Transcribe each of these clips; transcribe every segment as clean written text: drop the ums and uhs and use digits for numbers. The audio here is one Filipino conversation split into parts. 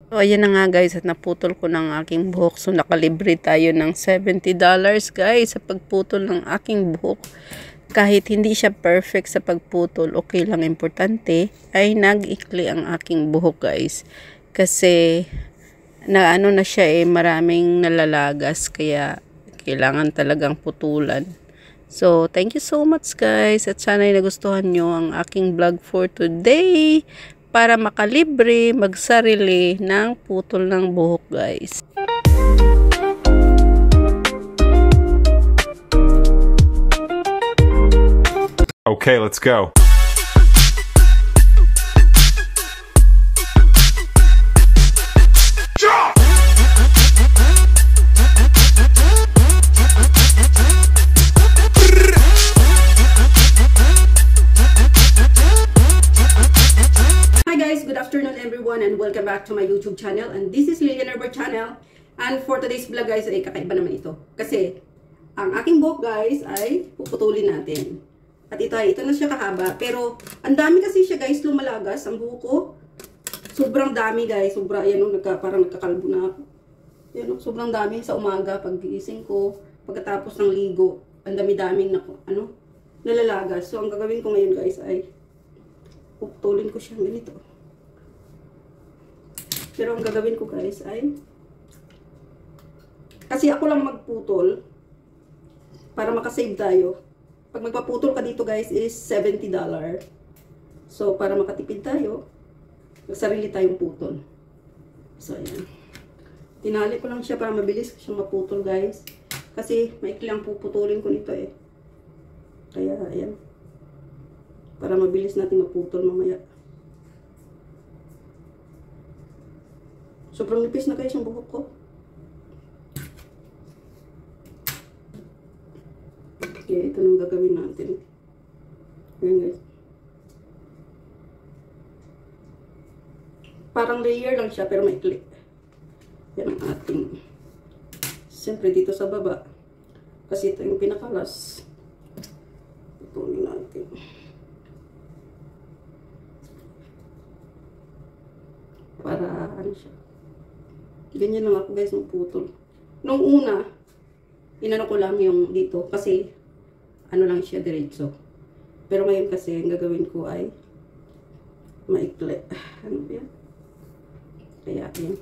So, ayan na nga guys, at naputol ko ng aking buhok. So, nakalibre tayo ng $70 guys sa pagputol ng aking buhok. Kahit hindi siya perfect sa pagputol, okay lang, importante ay nag-ikli ang aking buhok guys. Kasi, na ano na siya maraming nalalagas, kaya kailangan talagang putulan. So, thank you so much guys, at sana ay nagustuhan nyo ang aking vlog for today. Para makalibre, magsarili ng putol ng buhok guys. Okay, let's go. And welcome back to my YouTube channel, and this is Lilian Herbert channel. And for today's vlog guys ay kakaiba naman ito kasi ang aking buhok guys ay puputulin natin. At ito na siya kahaba, pero ang dami kasi siya guys, lumalagas ang buhok ko. Sobrang dami guys, yan parang nagkakalbo na ako. Yan, sobrang dami sa umaga pag gising ko, pagkatapos ng ligo, ang dami-daming nalalagas. So ang gagawin ko ngayon guys ay puputulin ko siya ganito. Pero ang gagawin ko guys ay, kasi ako lang magputol para makasave tayo. Pag magpaputol ka dito guys is $70. So para makatipid tayo, magsarili tayong putol. So ayan. Tinali ko lang siya para mabilis ko siyang maputol guys. Kasi maikli ang puputulin ko nito Kaya ayan. Para mabilis natin maputol mamaya. Sobrang nipis na guys yung buhok ko. Okay, ito nang gagawin natin. Ayan guys. Parang layer lang siya pero maikli. Yan ang ating. Siyempre dito sa baba. Kasi ito yung pinakalas. Putunin natin. Para ano siya. Ganyan lang ako guys ng putol. Nung una, inano ko lang yung dito kasi ano lang siya diretso. Pero ngayon kasi ang gagawin ko ay maikli. Ano yan? Kaya yan.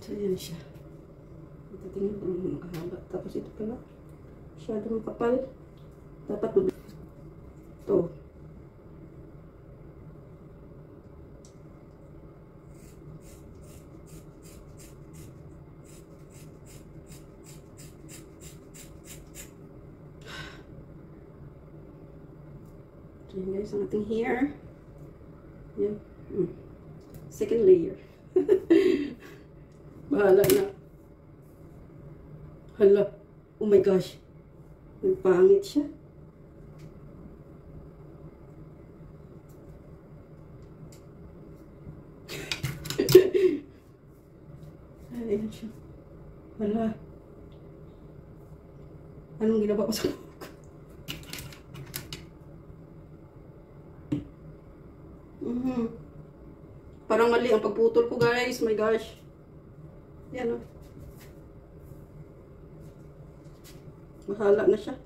So, yan siya. Ito tingnan ko naman makahaba. Tapos ito pala. Masyadong kapal. Dapat bubili. Ito. So, yan guys, ang ating hair. Yan. Second layer. Bahala na. Hala. Oh my gosh. Nagpangit siya. Ayan siya. Hala. Anong ginawa ko sa buhok? Parang mali ang pagputol ko guys. My gosh. Yan o. Mahala na siya.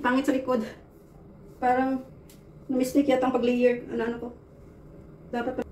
pangit sa likod. Parang na-mistake yata ang pag-layer. Ano ko. Dapat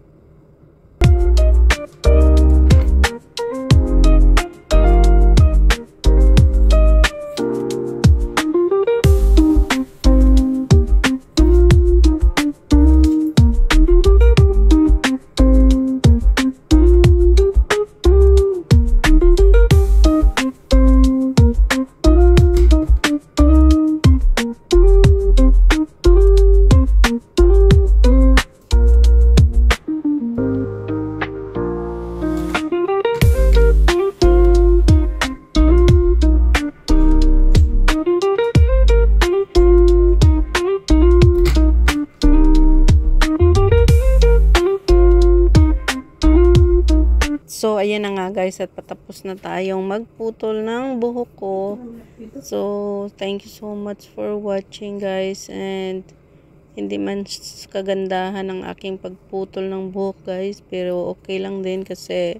So, ayan na nga guys, at patapos na tayong magputol ng buhok ko. So, thank you so much for watching guys, and hindi man kagandahan ang aking pagputol ng buhok guys, pero okay lang din kasi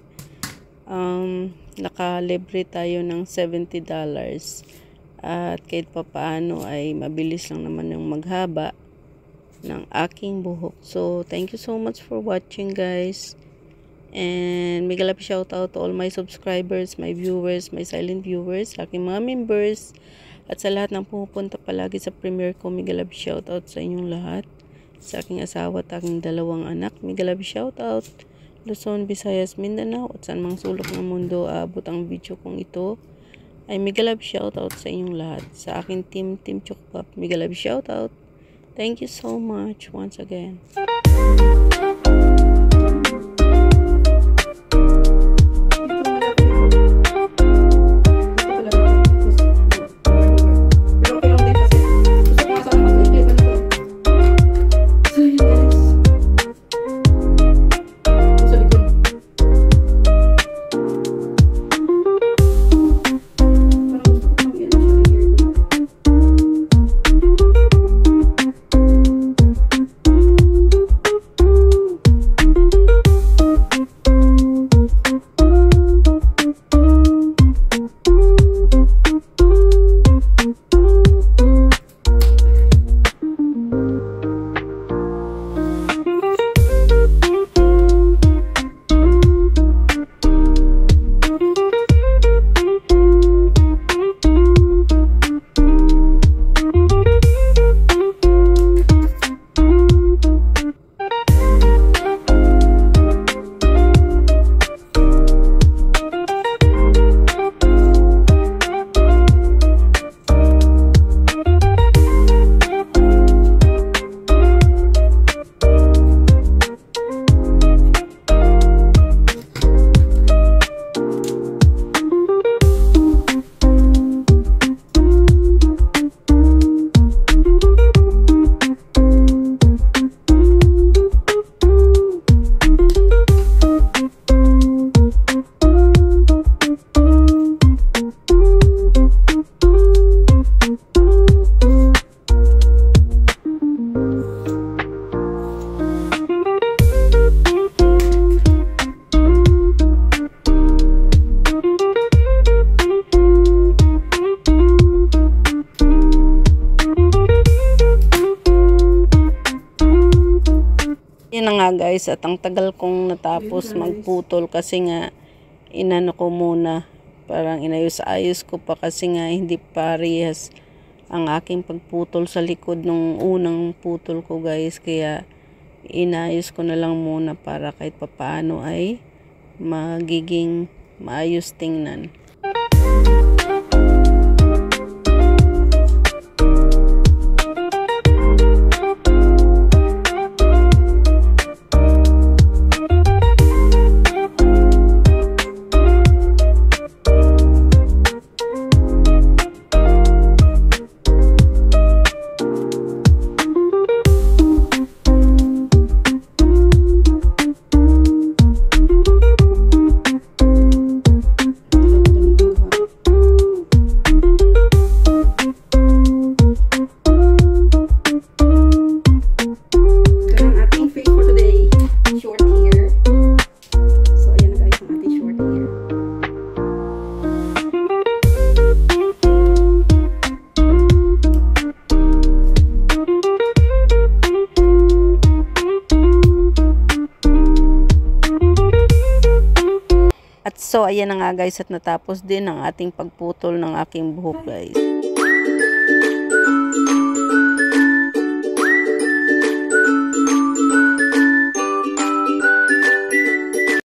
nakalibre tayo ng $70. At kahit papaano ay mabilis lang naman yung maghaba ng aking buhok. So, thank you so much for watching guys. And mega love shout out to all my subscribers, my viewers, my silent viewers, aking mga members, at sa lahat ng pumupunta palagi sa premiere ko. Mega love shout out sa inyong lahat. Sa aking asawa at aking 2 anak, mega love shout out. Luzon, Visayas, Mindanao, at saan mang sulok ng mundo aabot ang video kong ito, ay mega love shout out sa inyong lahat. Sa aking team Chokpap, mega love shout out. Thank you so much once again. Yan na nga guys, at ang tagal kong natapos magputol kasi nga inano ko muna, parang inayos-ayos ko pa kasi nga hindi parehas ang aking pagputol sa likod nung unang putol ko guys, kaya inayos ko na lang muna para kahit papaano ay magiging maayos tingnan. So, ayan na nga guys, at natapos din ang ating pagputol ng aking buhok guys.